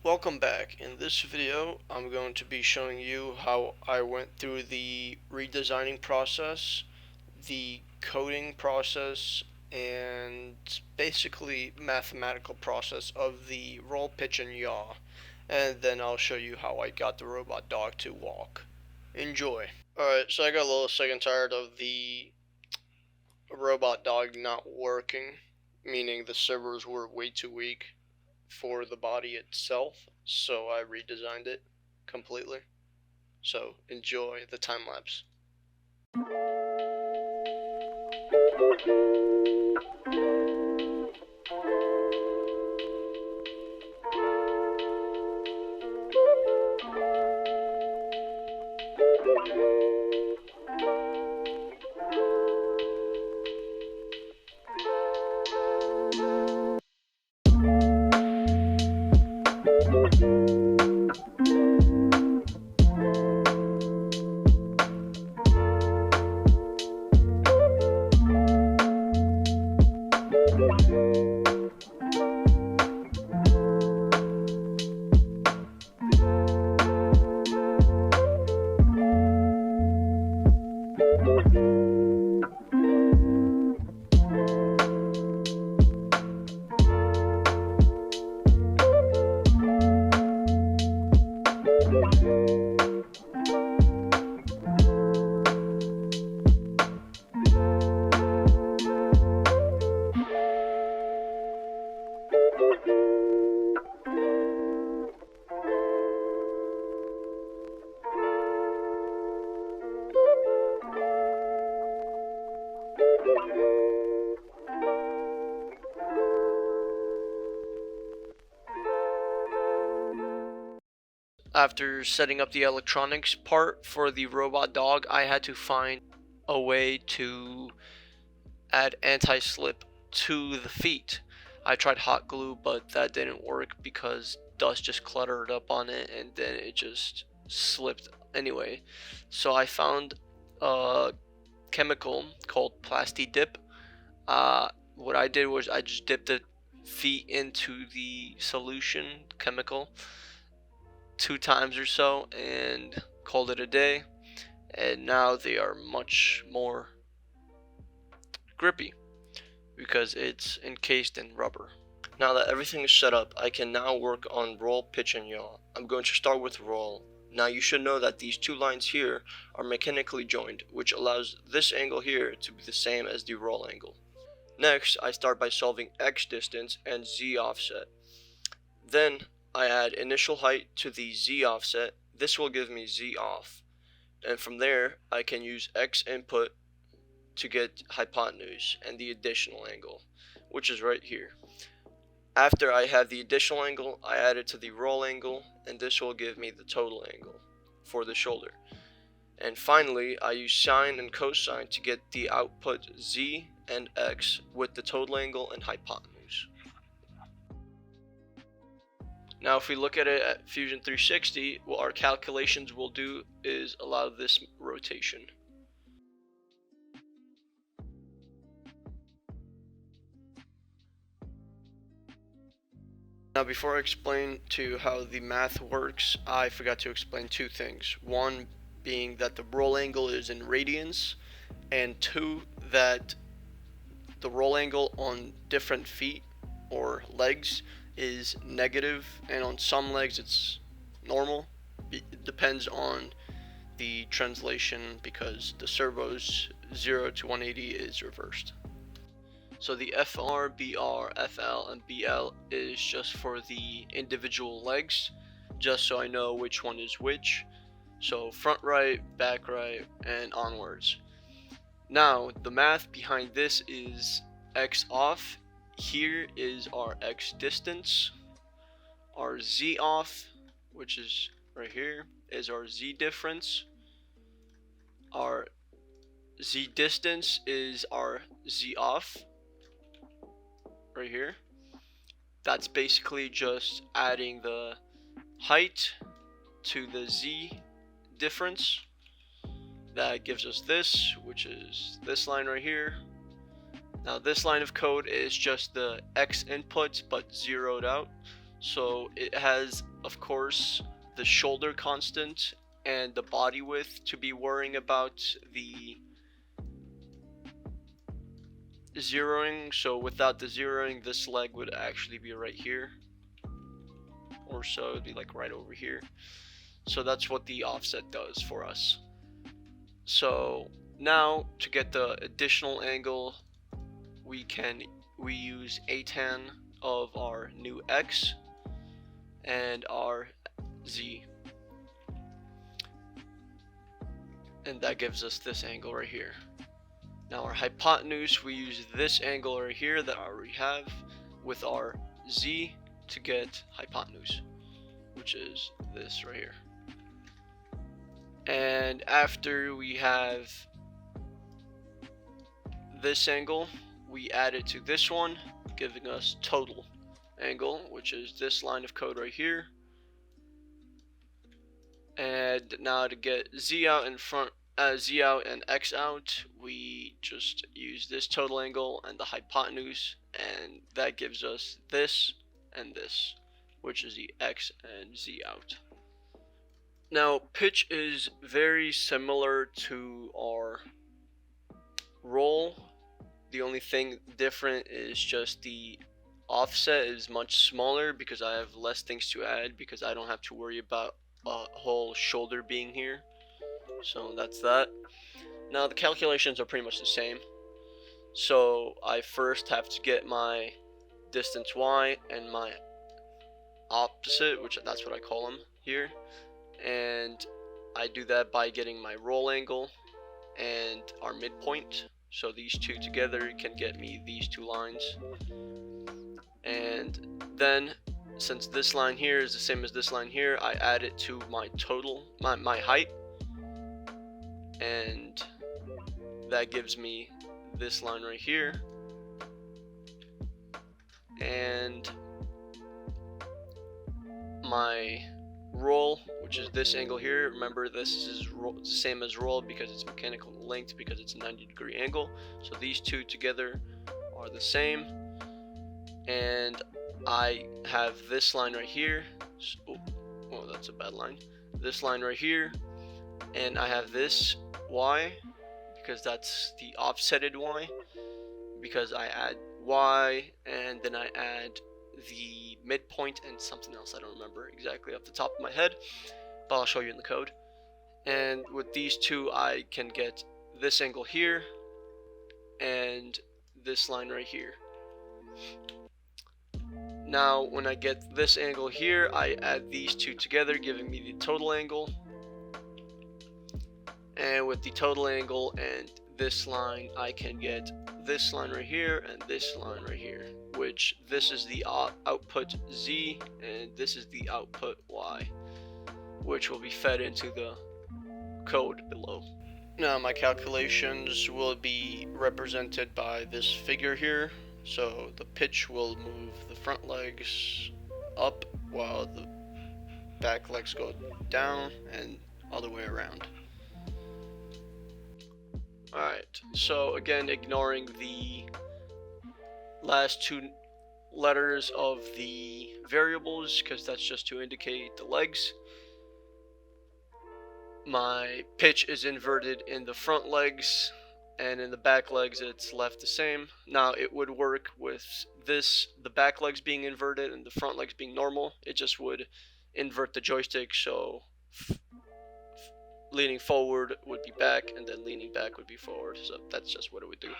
Welcome back. In this video, I'm going to be showing you how I went through the redesigning process, the coding process, and basically mathematical process of the roll, pitch, and yaw. And then I'll show you how I got the robot dog to walk. Enjoy. Alright, so I got a little sick and tired of the robot dog not working, meaning the servers were way too weak for the body itself, so I redesigned it completely. So enjoy the time lapse. After setting up the electronics part for the robot dog, I had to find a way to add anti-slip to the feet. I tried hot glue, but that didn't work because dust just cluttered up on it and then it just slipped anyway. So I found a chemical called Plasti Dip. What I did was I just dipped the feet into the solution chemical 2 times or so and called it a day, and now they are much more grippy because it's encased in rubber. Now that everything is set up, I can now work on roll, pitch, and yaw. I'm going to start with roll. Now you should know that these two lines here are mechanically joined, which allows this angle here to be the same as the roll angle. Next, I start by solving x distance and z offset. Then I add initial height to the z offset. This will give me z off. And from there, I can use x input to get hypotenuse and the additional angle, which is right here. After I have the additional angle, I add it to the roll angle, and this will give me the total angle for the shoulder. And finally, I use sine and cosine to get the output z and x with the total angle and hypotenuse. Now if we look at it at Fusion 360, what our calculations will do is allow this rotation. Now before I explain to you how the math works, I forgot to explain two things. One being that the roll angle is in radians, and two, that the roll angle on different feet or legs is negative, and on some legs it's normal. It depends on the translation because the servos 0 to 180 is reversed. So the FR, BR, FL, and BL is just for the individual legs, just so I know which one is which. So front right, back right, and onwards. Now the math behind this is x off. Here is our x distance. Our z off, which is right here, is our z difference. Our z distance is our z off right here. That's basically just adding the height to the z difference. That gives us this, which is this line right here. Now this line of code is just the x inputs but zeroed out. So it has, of course, the shoulder constant and the body width to be worrying about the zeroing. So without the zeroing, this leg would actually be right here, or so it'd be like right over here. So that's what the offset does for us. So now to get the additional angle, we use atan of our new x and our z, and that gives us this angle right here. Now our hypotenuse, we use this angle right here that I already have with our z to get hypotenuse, which is this right here. And after we have this angle, we add it to this one, giving us total angle, which is this line of code right here. And now to get z out in front, z out and x out, we just use this total angle and the hypotenuse, and that gives us this and this, which is the x and z out. Now pitch is very similar to our roll. The only thing different is just the offset is much smaller because I have less things to add, because I don't have to worry about a whole shoulder being here. So that's that. Now the calculations are pretty much the same. So I first have to get my distance y and my opposite, which that's what I call them here, and I do that by getting my roll angle and our midpoint. So these two together can get me these two lines. And then since this line here is the same as this line here, I add it to my total, my height, and that gives me this line right here. And my roll, which is this angle here, remember this is the same as roll because it's mechanical linked, because it's a 90-degree angle. So these two together are the same. And I have this line right here. Oh, that's a bad line. This line right here, and I have this y because that's the offsetted y, because I add y and then I add the midpoint and something else I don't remember exactly off the top of my head, but I'll show you in the code. And with these two I can get this angle here and this line right here. Now when I get this angle here, I add these two together, giving me the total angle. And with the total angle and this line, I can get this line right here and this line right here, which this is the output z and this is the output y, which will be fed into the code below. Now my calculations will be represented by this figure here. So the pitch will move the front legs up while the back legs go down, and other way around. Alright, so again, ignoring the last two letters of the variables because that's just to indicate the legs. My pitch is inverted in the front legs, and in the back legs it's left the same. Now it would work with this, the back legs being inverted and the front legs being normal. It just would invert the joystick, so leaning forward would be back and then leaning back would be forward. So that's just what it would do.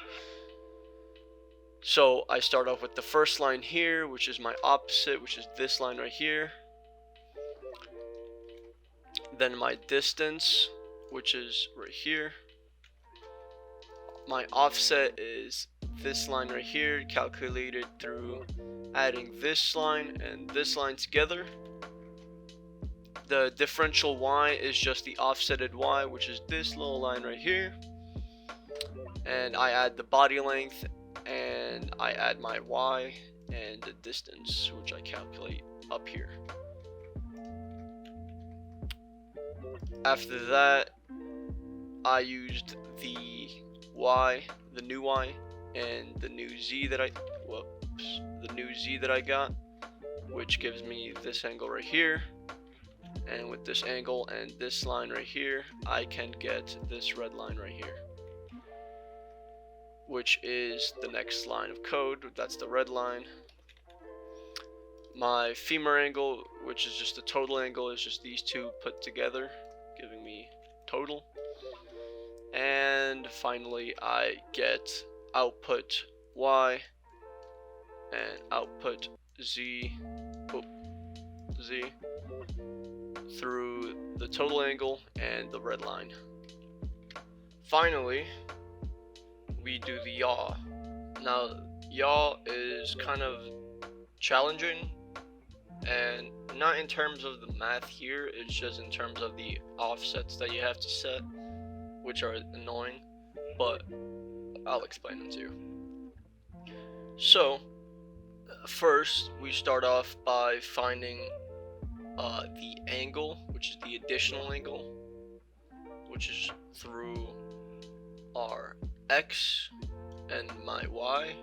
So I start off with the first line here, which is my opposite, which is this line right here. Then my distance, which is right here. My offset is this line right here, calculated through adding this line and this line together. The differential y is just the offsetted y, which is this little line right here. And I add the body length, and I add my y and the distance, which I calculate up here. After that, I used the y, the new y, and the new z that I got, which gives me this angle right here. And with this angle and this line right here, I can get this red line right here, which is the next line of code. That's the red line. My femur angle, which is just the total angle, is just these two put together, giving me total. And finally, I get output Y and output Z, Z through the total angle and the red line. Finally, we do the yaw. Now, yaw is kind of challenging, and not in terms of the math here, it's just in terms of the offsets that you have to set, which are annoying, but I'll explain them to you. So, first, we start off by finding the angle, which is the additional angle, which is through our X and my Y.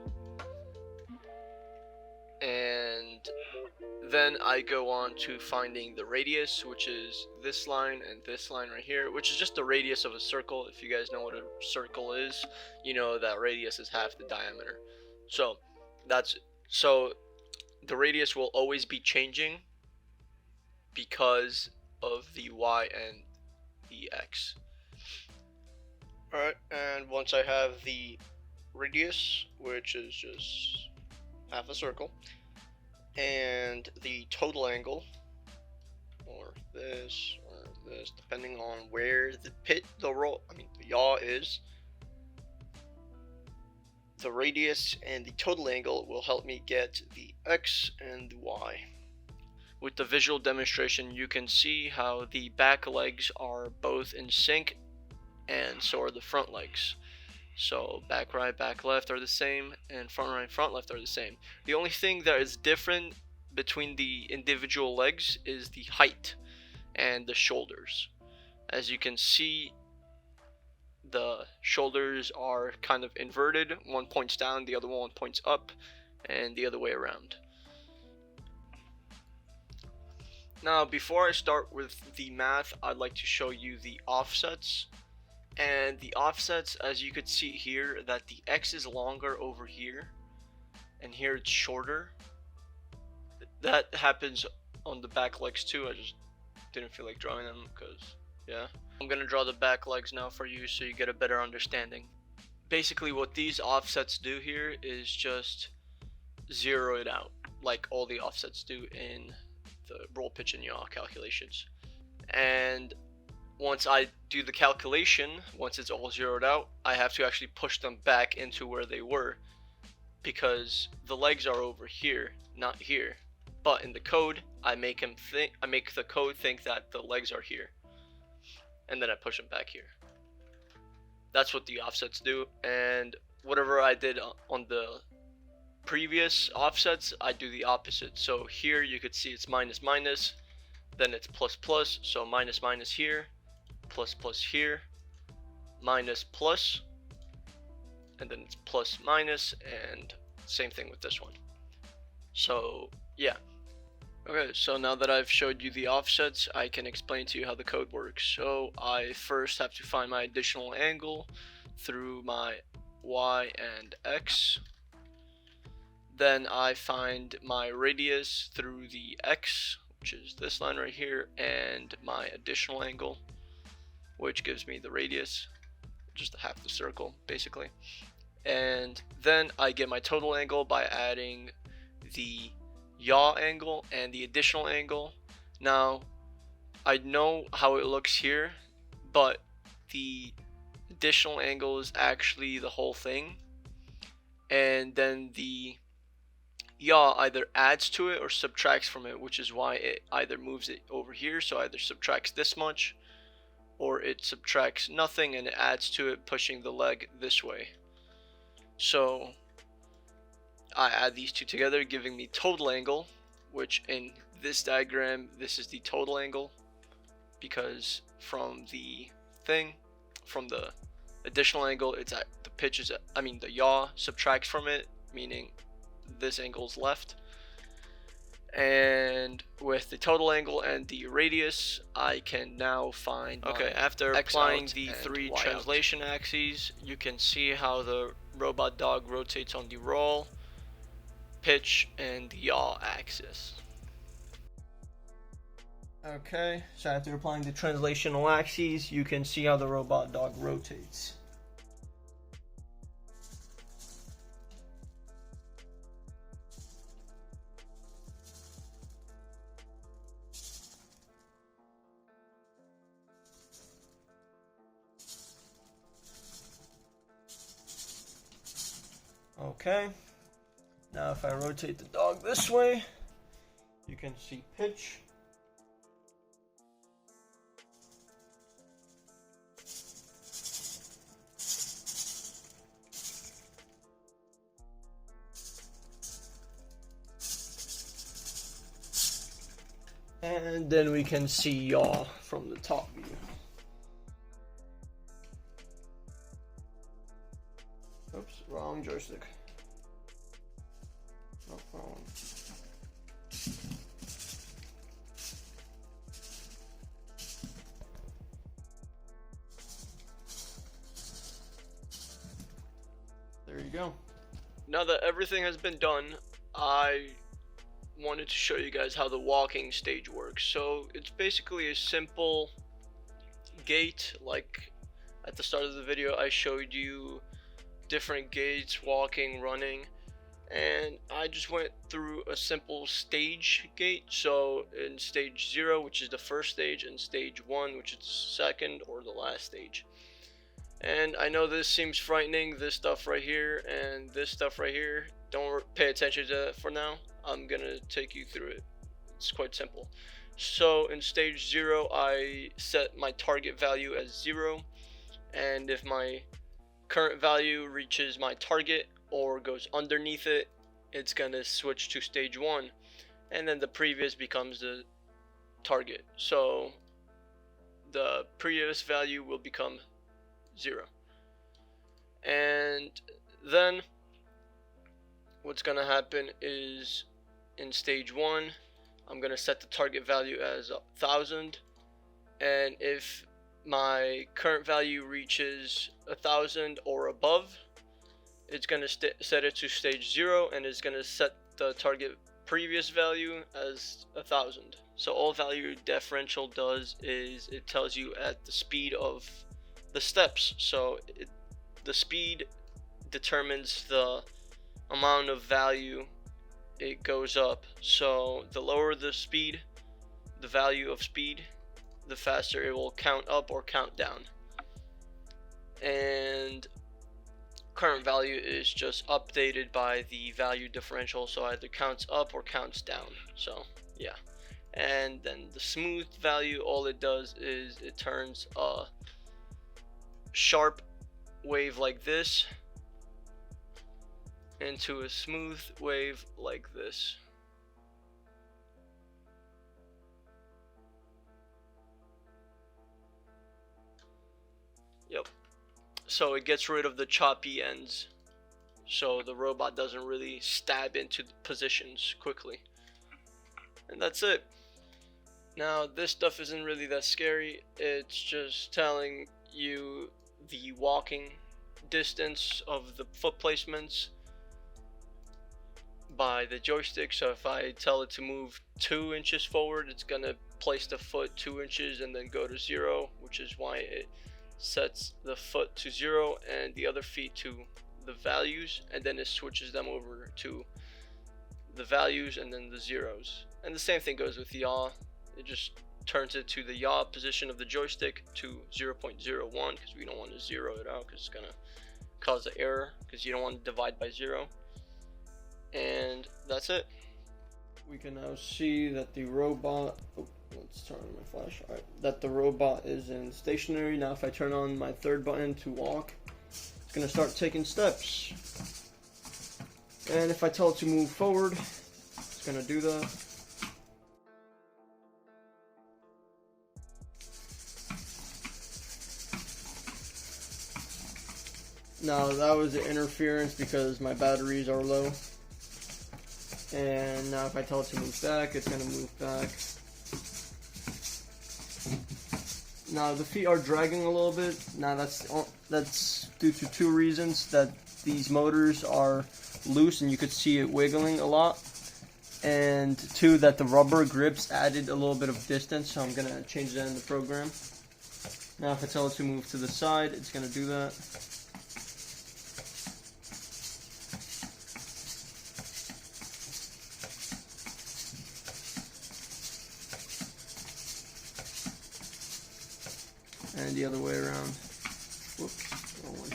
And then I go on to finding the radius, which is this line and this line right here, which is just the radius of a circle. If you guys know what a circle is, you know that radius is half the diameter. So the radius will always be changing because of the Y and the X. Alright, and once I have the radius, which is just half a circle, and the total angle, or this, depending on where the yaw is, the radius and the total angle will help me get the X and the Y. With the visual demonstration, you can see how the back legs are both in sync, and so are the front legs. So back right, back left are the same, and front right, front left are the same. The only thing that is different between the individual legs is the height and the shoulders. As you can see, the shoulders are kind of inverted. One points down, the other one points up, and the other way around. Now, before I start with the math, I'd like to show you the offsets. And the offsets, as you could see here, that the X is longer over here, and here it's shorter. That happens on the back legs too. I just didn't feel like drawing them because, yeah. I'm gonna draw the back legs now for you so you get a better understanding. Basically, what these offsets do here is just zero it out, like all the offsets do in the roll, pitch, and yaw calculations. And once I do the calculation, once it's all zeroed out, I have to actually push them back into where they were, because the legs are over here, not here. But in the code, I make the code think that the legs are here, and then I push them back here. That's what the offsets do. And whatever I did on the previous offsets, I do the opposite. So here you could see it's minus minus, then it's plus plus, so minus minus here, plus plus here, minus plus, and then it's plus minus, and same thing with this one. So yeah. Okay, so now that I've showed you the offsets, I can explain to you how the code works. So I first have to find my additional angle through my Y and X. Then I find my radius through the X, which is this line right here, and my additional angle, which gives me the radius, just half the circle basically. And then I get my total angle by adding the yaw angle and the additional angle. Now I know how it looks here, but the additional angle is actually the whole thing, and then the yaw either adds to it or subtracts from it, which is why it either moves it over here, so either subtracts this much, or it subtracts nothing and it adds to it, pushing the leg this way. So I add these two together, giving me total angle, which in this diagram, this is the total angle, because from the additional angle, it's at the pitch is, the yaw subtracts from it, meaning this angle is left. And with the total angle and the radius, I can now find. Okay, after applying the 3 translation axes, you can see how the robot dog rotates on the roll, pitch, and the yaw axis. Okay, so after applying the translational axes, you can see how the robot dog rotates. Okay, now if I rotate the dog this way, you can see pitch. And then we can see yaw from the top view. Oops, wrong joystick. Oh, wrong. There you go. Now that everything has been done, I wanted to show you guys how the walking stage works. So it's basically a simple gait. Like at the start of the video, I showed you different gaits, walking, running, and I just went through a simple stage gait. So in stage 0, which is the first stage, and stage 1, which is the second or the last stage. And I know this seems frightening, this stuff right here and this stuff right here. Don't pay attention to that for now. I'm gonna take you through it. It's quite simple. So in stage 0, I set my target value as 0, and if my current value reaches my target or goes underneath it, it's gonna switch to stage 1, and then the previous becomes the target. So the previous value will become 0. And then what's gonna happen is in stage 1, I'm gonna set the target value as 1000, and if my current value reaches 1000 or above, it's gonna set it to stage 0, and it's gonna set the target previous value as 1000. So all value differential does is it tells you at the speed of the steps. So the speed determines the amount of value it goes up. So the lower the speed, the value of speed, the faster it will count up or count down. And current value is just updated by the value differential, so either counts up or counts down. So yeah. And then the smooth value, all it does is it turns a sharp wave like this into a smooth wave like this. Yep. So it gets rid of the choppy ends, so the robot doesn't really stab into the positions quickly. And that's it. Now this stuff isn't really that scary. It's just telling you the walking distance of the foot placements by the joystick. So if I tell it to move 2 inches forward, it's gonna place the foot 2 inches and then go to 0, which is why it sets the foot to 0 and the other feet to the values, and then it switches them over to the values and then the zeros. And the same thing goes with yaw. It just turns it to the yaw position of the joystick to 0.01, because we don't want to zero it out because it's gonna cause an error, because you don't want to divide by 0. And that's it. We can now see that the robot, let's turn on my flash. Alright, that the robot is in stationary. Now if I turn on my third button to walk, it's gonna start taking steps. And if I tell it to move forward, it's gonna do that. Now that was the interference because my batteries are low. And now if I tell it to move back, it's gonna move back. Now the feet are dragging a little bit. Now that's due to two reasons: that these motors are loose and you could see it wiggling a lot, and two, that the rubber grips added a little bit of distance. So I'm gonna change that in the program. Now if I tell it to move to the side, it's gonna do that. And the other way around. Whoops, wrong one.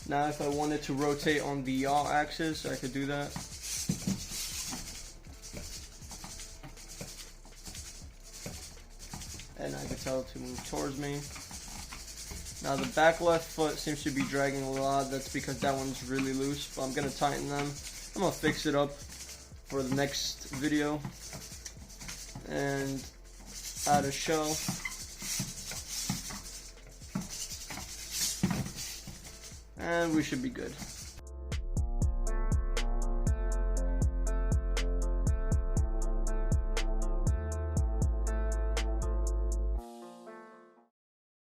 Now if I wanted to rotate on the yaw axis, I could do that. And I could tell it to move towards me. Now the back left foot seems to be dragging a lot. That's because that one's really loose, but I'm gonna tighten them. I'm gonna fix it up for the next video and add a shell. And we should be good.